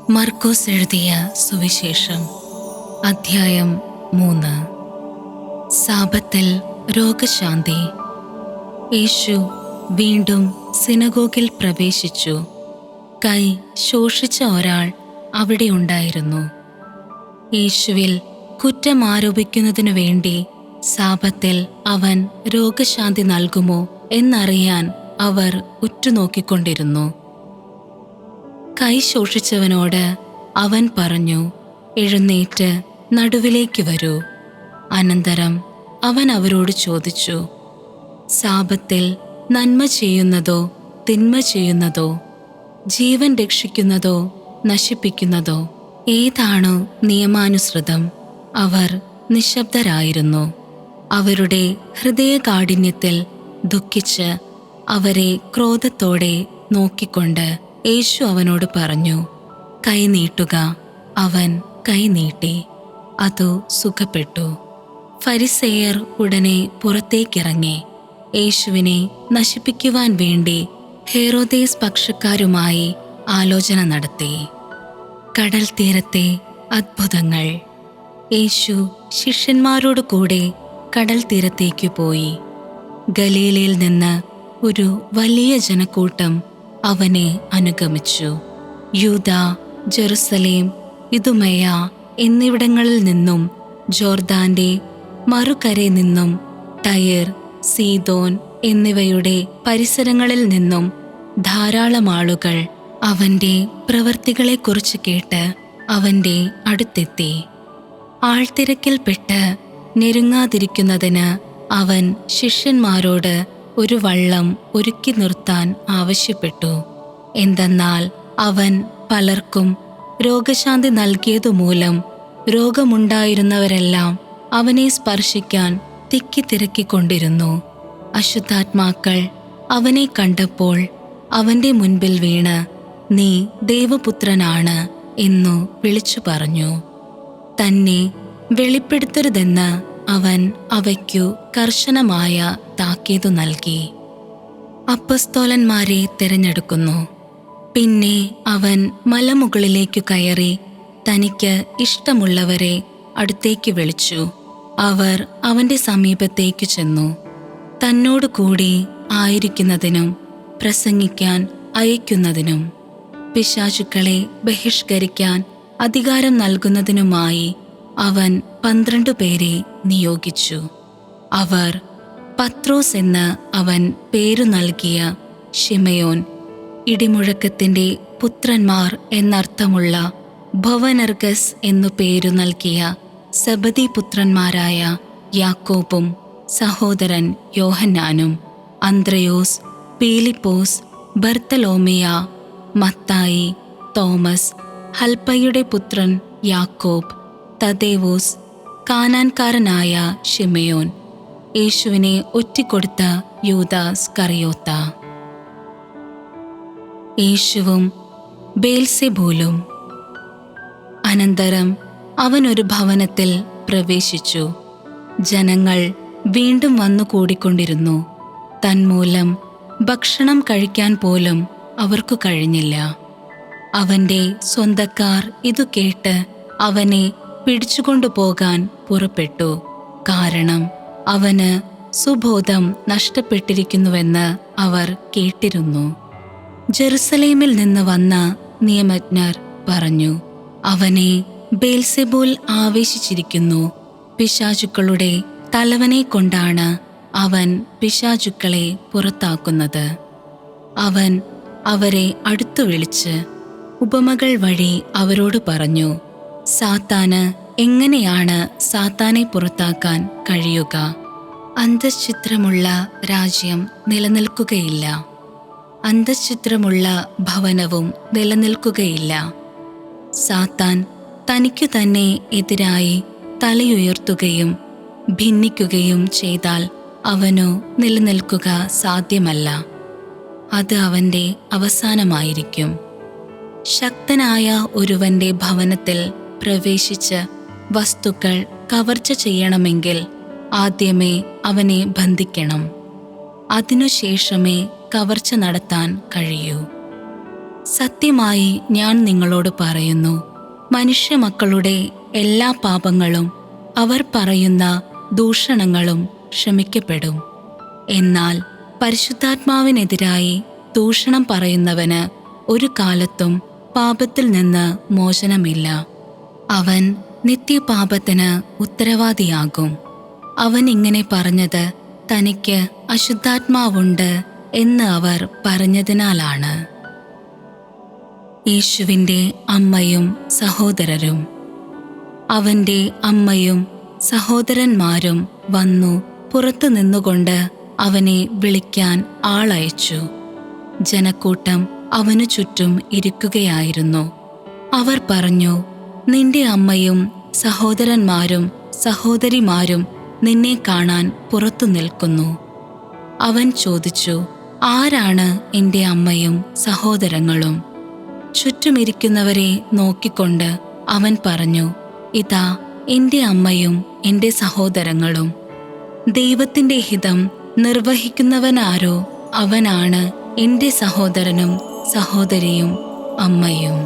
മർക്കോസ് എഴുതിയ സുവിശേഷം അധ്യായം 3. സാബത്തിൽ രോഗശാന്തി. യേശു വീണ്ടും സിനഗോഗിൽ പ്രവേശിച്ചു. കൈ ശോഷിച്ച ഒരാൾ അവിടെ ഉണ്ടായിരുന്നു. യേശുവിൽ കുറ്റം ആരോപിക്കുന്നതിനു വേണ്ടി സാബത്തിൽ അവൻ രോഗശാന്തി നൽകുമോ എന്നറിയാൻ അവർ ഉറ്റുനോക്കിക്കൊണ്ടിരുന്നു. കൈ ശോഷിച്ചവനോട് അവൻ പറഞ്ഞു, എഴുന്നേറ്റ് നടുവിലേക്ക് വരൂ. അനന്തരം അവൻ അവരോട് ചോദിച്ചു, സാബത്തിൽ നന്മ ചെയ്യുന്നതോ തിന്മ ചെയ്യുന്നതോ, ജീവൻ രക്ഷിക്കുന്നതോ നശിപ്പിക്കുന്നതോ ഏതാണോ നിയമാനുസൃതം? അവർ നിശബ്ദരായിരുന്നു. അവരുടെ ഹൃദയകാഠിന്യത്തിൽ ദുഃഖിച്ച് അവരെ ക്രോധത്തോടെ നോക്കിക്കൊണ്ട് യേശു അവനോട് പറഞ്ഞു, കൈ നീട്ടുക. അവൻ കൈ നീട്ടി, അതു സുഖപ്പെട്ടു. ഫരിസേയർ ഉടനെ പുറത്തേക്കിറങ്ങി യേശുവിനെ നശിപ്പിക്കുവാൻ വേണ്ടി ഹെരോദേസ് പക്ഷക്കാരുമായി ആലോചന നടത്തി. കടൽ തീരത്തെ അത്ഭുതങ്ങൾ. യേശു ശിഷ്യന്മാരോട് കൂടെ കടൽ തീരത്തേക്കു പോയി. ഗലീലയിൽ നിന്ന് ഒരു വലിയ ജനക്കൂട്ടം അവനെ അനുഗമിച്ചു. യൂദ, ജെറുസലേം, ഇദുമയ എന്നിവിടങ്ങളിൽ നിന്നും, ജോർദാന്റെ മറുകരയിൽ നിന്നും, ടയർ, സീദോൻ എന്നിവയുടെ പരിസരങ്ങളിൽ നിന്നും ധാരാളം ആളുകൾ അവന്റെ പ്രവൃത്തികളെക്കുറിച്ച് കേട്ട് അവന്റെ അടുത്തെത്തി. ആൾത്തിരക്കിൽപ്പെട്ട് ഞെരുങ്ങാതിരിക്കുന്നതിന് അവൻ ശിഷ്യന്മാരോട് ഒരു വള്ളം ഒരുക്കി നിർത്താൻ ആവശ്യപ്പെട്ടു. എന്തെന്നാൽ അവൻ പലർക്കും രോഗശാന്തി നൽകിയതുമൂലം രോഗമുണ്ടായിരുന്നവരെല്ലാം അവനെ സ്പർശിക്കാൻ തിക്കിത്തിരക്കിക്കൊണ്ടിരുന്നു. അശുദ്ധാത്മാക്കൾ അവനെ കണ്ടപ്പോൾ അവന്റെ മുൻപിൽ വീണ്, നീ ദൈവപുത്രനാണ് എന്നു വിളിച്ചു പറഞ്ഞു. തന്നെ വെളിപ്പെടുത്തരുതെന്ന് അവൻ അവയ്ക്കു കർശനമായ താക്കീതു നൽകി. അപ്പസ്തോലന്മാരെ തിരഞ്ഞെടുക്കുന്നു. പിന്നെ അവൻ മലമുകളിലേക്കു കയറി തനിക്ക് ഇഷ്ടമുള്ളവരെ അടുത്തേക്ക് വിളിച്ചു. അവർ അവന്റെ സമീപത്തേക്കു ചെന്നു. തന്നോട് കൂടി ആയിരിക്കുന്നതിനും പ്രസംഗിക്കാൻ അയക്കുന്നതിനും പിശാചുക്കളെ ബഹിഷ്കരിക്കാൻ അധികാരം നൽകുന്നതിനുമായി അവൻ 12 പേരെ നിയോഗിച്ചു. അവർ പത്രോസ് എന്ന് അവൻ പേരു നൽകിയ ശിമയോൻ, ഇടിമുഴക്കത്തിന്റെ പുത്രന്മാർ എന്നർത്ഥമുള്ള ബൊവനർഗസ് എന്നു പേരു നൽകിയ സെബദി പുത്രന്മാരായ യാക്കോബും സഹോദരൻ യോഹന്നാനും, അന്ത്രയോസ്, പീലിപ്പോസ്, ബർത്തലോമിയ, മത്തായി, തോമസ്, ഹൽപ്പയുടെ പുത്രൻ യാക്കോബ്, തദേവൂസ്, കാനാൻകാരനായ ശിമയോൻ, യേശുവിനെ ഒറ്റിക്കൊടുത്ത യൂദാസ് കറിയോത്ത. യേശുവും ബേൽസെബൂലും. അനന്തരം അവൻ ഒരു ഭവനത്തിൽ പ്രവേശിച്ചു. ജനങ്ങൾ വീണ്ടും വന്നു കൂടിക്കൊണ്ടിരുന്നു. തന്മൂലം ഭക്ഷണം കഴിക്കാൻ പോലും അവർക്കു കഴിഞ്ഞില്ല. അവന്റെ സ്വന്തക്കാർ ഇതു കേട്ട് അവനെ പിടിച്ചുകൊണ്ടുപോകാൻ പുറപ്പെട്ടു. കാരണം അവന് സുബോധം നഷ്ടപ്പെട്ടിരിക്കുന്നുവെന്ന് അവർ കേട്ടിരുന്നു. ജെറുസലേമിൽ നിന്ന് വന്ന നിയമജ്ഞർ പറഞ്ഞു, അവനെ ബേൽസെബൂൽ ആവേശിച്ചിരിക്കുന്നു. പിശാചുക്കളുടെ തലവനെ കൊണ്ടാണ് അവൻ പിശാചുക്കളെ പുറത്താക്കുന്നത്. അവൻ അവരെ അടുത്തു വിളിച്ച് ഉപമകൾ വഴി അവരോട് പറഞ്ഞു, സാത്താന് എങ്ങനെയാണ് സാത്താനെ പുറത്താക്കാൻ കഴിയുക? അന്തശ്ചിത്രമുള്ള രാജ്യം നിലനിൽക്കുകയില്ല, അന്തശ്ചിത്രമുള്ള ഭവനവും നിലനിൽക്കുകയില്ല. സാത്താൻ തനിക്കു തന്നെ എതിരായി തലയുയർത്തുകയും ഭിന്നിക്കുകയും ചെയ്താൽ അവനു നിലനിൽക്കുക സാധ്യമല്ല. അത് അവന്റെ അവസാനമായിരിക്കും. ശക്തനായ ഒരുവന്റെ ഭവനത്തിൽ പ്രവേശിച്ച് വസ്തുക്കൾ കവർച്ച ചെയ്യണമെങ്കിൽ ആദ്യമേ അവനെ ബന്ധിക്കണം. അതിനുശേഷമേ കവർച്ച നടത്താൻ കഴിയൂ. സത്യമായി ഞാൻ നിങ്ങളോട് പറയുന്നു, മനുഷ്യമക്കളുടെ എല്ലാ പാപങ്ങളും അവർ പറയുന്ന ദൂഷണങ്ങളും ക്ഷമിക്കപ്പെടും. എന്നാൽ പരിശുദ്ധാത്മാവിനെതിരായി ദൂഷണം പറയുന്നവന് ഒരു കാലത്തും പാപത്തിൽ നിന്ന് മോചനമില്ല. അവൻ നിത്യപാപത്തിന് ഉത്തരവാദിയാകും. അവൻ ഇങ്ങനെ പറഞ്ഞത് തനിക്ക് അശുദ്ധാത്മാവുണ്ട് എന്ന് അവർ പറഞ്ഞതിനാലാണ്. യേശുവിൻ്റെ അമ്മയും സഹോദരരും. അവൻ്റെ അമ്മയും സഹോദരന്മാരും വന്നു പുറത്തു നിന്നുകൊണ്ട് അവനെ വിളിക്കാൻ ആളയച്ചു. ജനക്കൂട്ടം അവനു ചുറ്റും ഇരിക്കുകയായിരുന്നു. അവർ പറഞ്ഞു, നിന്റെ അമ്മയും സഹോദരന്മാരും സഹോദരിമാരും നിന്നെ കാണാൻ പുറത്തു നിൽക്കുന്നു. അവൻ ചോദിച്ചു, ആരാണ് എൻ്റെ അമ്മയും സഹോദരങ്ങളും? ചുറ്റുമിരിക്കുന്നവരെ നോക്കിക്കൊണ്ട് അവൻ പറഞ്ഞു, ഇതാ എൻ്റെ അമ്മയും എൻ്റെ സഹോദരങ്ങളും. ദൈവത്തിൻ്റെ ഹിതം നിർവഹിക്കുന്നവനാരോ അവനാണ് എൻ്റെ സഹോദരനും സഹോദരിയും അമ്മയും.